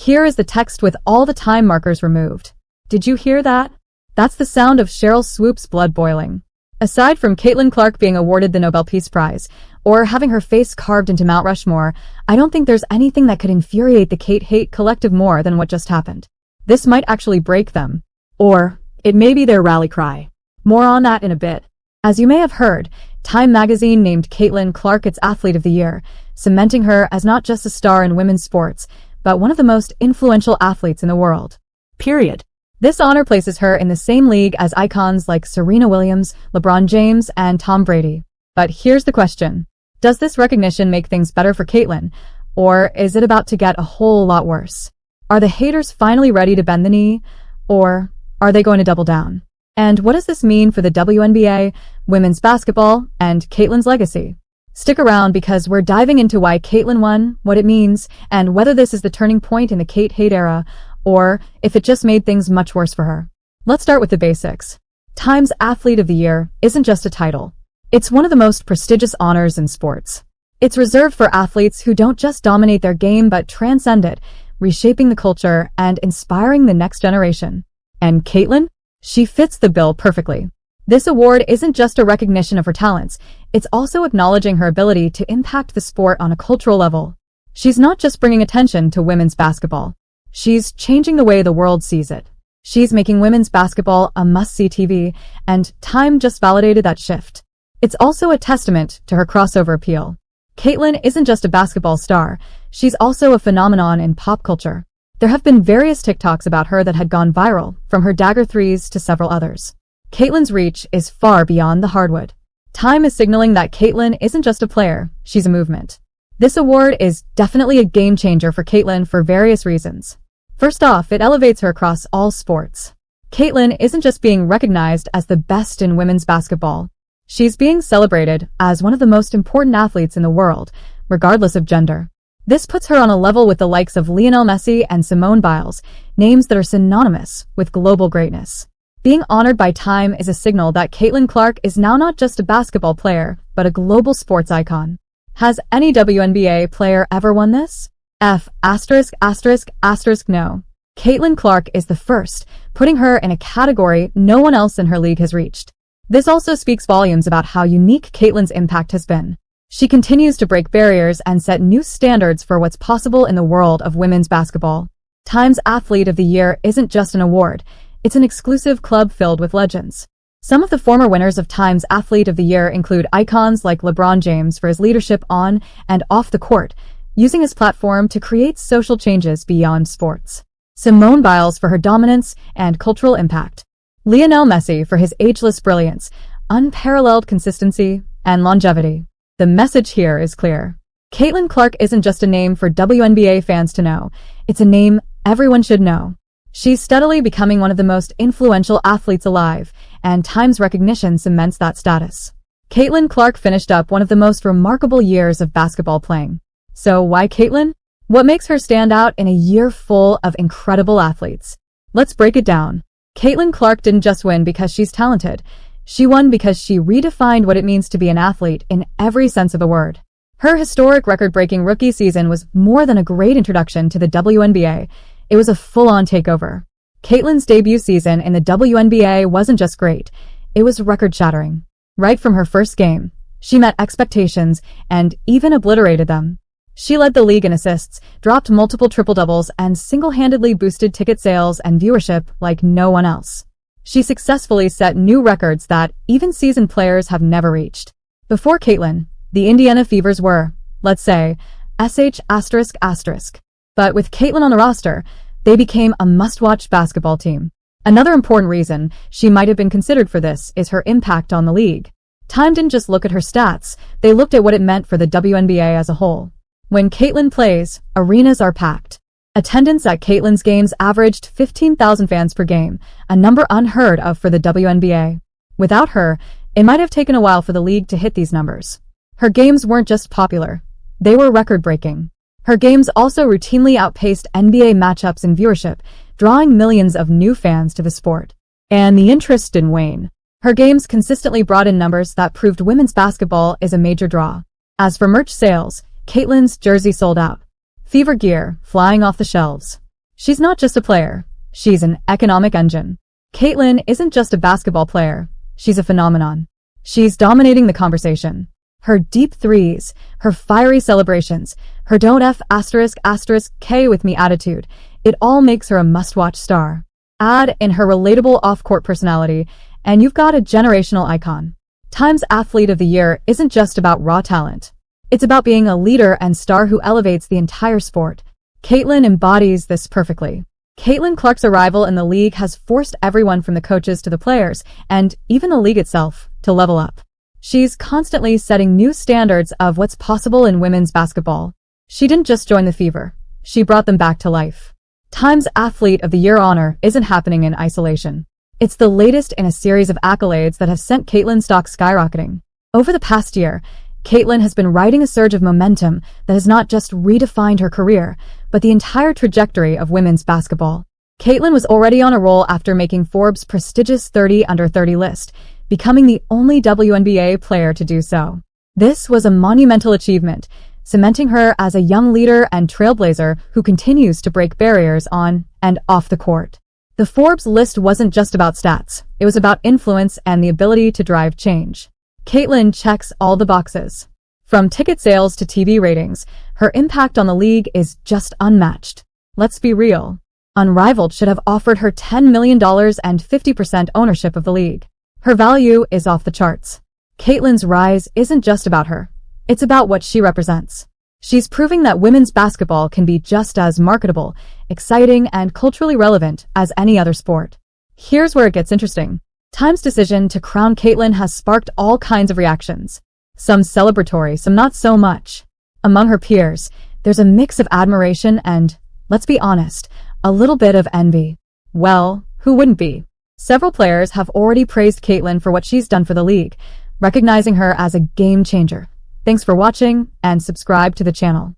here is the text with all the time markers removed. Did you hear that? That's the sound of Cheryl Swoop's blood boiling. Aside from Caitlin Clark being awarded the Nobel Peace Prize, or having her face carved into Mount Rushmore, I don't think there's anything that could infuriate the Kate hate collective more than what just happened. This might actually break them. Or, it may be their rally cry. More on that in a bit. As you may have heard, Time magazine named Caitlin Clark its Athlete of the Year, cementing her as not just a star in women's sports, but one of the most influential athletes in the world. Period. This honor places her in the same league as icons like Serena Williams, LeBron James, and Tom Brady. But here's the question. Does this recognition make things better for Caitlin, or is it about to get a whole lot worse? Are the haters finally ready to bend the knee, or are they going to double down? And what does this mean for the WNBA, women's basketball, and Caitlin's legacy? Stick around because we're diving into why Caitlin won, what it means, and whether this is the turning point in the Kate hate era, or if it just made things much worse for her. Let's start with the basics. Time's Athlete of the Year isn't just a title. It's one of the most prestigious honors in sports. It's reserved for athletes who don't just dominate their game but transcend it, reshaping the culture and inspiring the next generation. And Caitlin? She fits the bill perfectly. This award isn't just a recognition of her talents, it's also acknowledging her ability to impact the sport on a cultural level. She's not just bringing attention to women's basketball. She's changing the way the world sees it. She's making women's basketball a must-see TV, and Time just validated that shift. It's also a testament to her crossover appeal. Caitlin isn't just a basketball star, she's also a phenomenon in pop culture. There have been various TikToks about her that had gone viral, from her dagger threes to several others. Caitlin's reach is far beyond the hardwood. Time is signaling that Caitlin isn't just a player, she's a movement. This award is definitely a game changer for Caitlin for various reasons. First off, it elevates her across all sports. Caitlin isn't just being recognized as the best in women's basketball. She's being celebrated as one of the most important athletes in the world, regardless of gender. This puts her on a level with the likes of Lionel Messi and Simone Biles, names that are synonymous with global greatness. Being honored by Time is a signal that Caitlin Clark is now not just a basketball player, but a global sports icon. Has any WNBA player ever won this? No. Caitlin Clark is the first, putting her in a category no one else in her league has reached. This also speaks volumes about how unique Caitlin's impact has been. She continues to break barriers and set new standards for what's possible in the world of women's basketball. Time's Athlete of the Year isn't just an award, it's an exclusive club filled with legends. Some of the former winners of Time's Athlete of the Year include icons like LeBron James for his leadership on and off the court, using his platform to create social changes beyond sports. Simone Biles for her dominance and cultural impact. Lionel Messi for his ageless brilliance, unparalleled consistency, and longevity. The message here is clear. Caitlin Clark isn't just a name for WNBA fans to know, it's a name everyone should know. She's steadily becoming one of the most influential athletes alive, and Time's recognition cements that status. Caitlin Clark finished up one of the most remarkable years of basketball playing. So why Caitlin? What makes her stand out in a year full of incredible athletes? Let's break it down. Caitlin Clark didn't just win because she's talented. She won because she redefined what it means to be an athlete in every sense of the word. Her historic record-breaking rookie season was more than a great introduction to the WNBA. It was a full-on takeover. Caitlin's debut season in the WNBA wasn't just great. It was record-shattering. Right from her first game, she met expectations and even obliterated them. She led the league in assists, dropped multiple triple-doubles, and single-handedly boosted ticket sales and viewership like no one else. She successfully set new records that even seasoned players have never reached. Before Caitlin, the Indiana Fevers were, let's say, ***. But with Caitlin on the roster, they became a must-watch basketball team. Another important reason she might have been considered for this is her impact on the league. Time didn't just look at her stats, they looked at what it meant for the WNBA as a whole. When Caitlin plays, arenas are packed. Attendance at Caitlin's games averaged 15,000 fans per game, a number unheard of for the WNBA. Without her, it might have taken a while for the league to hit these numbers. Her games weren't just popular, they were record-breaking. Her games also routinely outpaced NBA matchups in viewership, drawing millions of new fans to the sport. And the interest didn't wane. Her games consistently brought in numbers that proved women's basketball is a major draw. As for merch sales, Caitlin's jersey sold out. Fever gear flying off the shelves. She's not just a player. She's an economic engine. Caitlin isn't just a basketball player. She's a phenomenon. She's dominating the conversation. Her deep threes, her fiery celebrations, her don't F *** K with me attitude, it all makes her a must-watch star. Add in her relatable off-court personality, and you've got a generational icon. Time's Athlete of the Year isn't just about raw talent. It's about being a leader and star who elevates the entire sport. Caitlin embodies this perfectly. Caitlin Clark's arrival in the league has forced everyone from the coaches to the players, and even the league itself, to level up. She's constantly setting new standards of what's possible in women's basketball. She didn't just join the fever. She brought them back to life. Time's Athlete of the Year honor isn't happening in isolation. It's the latest in a series of accolades that have sent Caitlin's stock skyrocketing. Over the past year, Caitlin has been riding a surge of momentum that has not just redefined her career, but the entire trajectory of women's basketball. Caitlin was already on a roll after making Forbes' prestigious 30 Under 30 list, becoming the only WNBA player to do so. This was a monumental achievement, cementing her as a young leader and trailblazer who continues to break barriers on and off the court. The Forbes list wasn't just about stats, it was about influence and the ability to drive change. Caitlin checks all the boxes. From ticket sales to TV ratings, her impact on the league is just unmatched. Let's be real. Unrivaled should have offered her $10 million and 50% ownership of the league. Her value is off the charts. Caitlin's rise isn't just about her. It's about what she represents. She's proving that women's basketball can be just as marketable, exciting, and culturally relevant as any other sport. Here's where it gets interesting. Time's decision to crown Caitlin has sparked all kinds of reactions. Some celebratory, some not so much. Among her peers, there's a mix of admiration and, let's be honest, a little bit of envy. Well, who wouldn't be? Several players have already praised Caitlin for what she's done for the league, recognizing her as a game changer. Thanks for watching, and subscribe to the channel.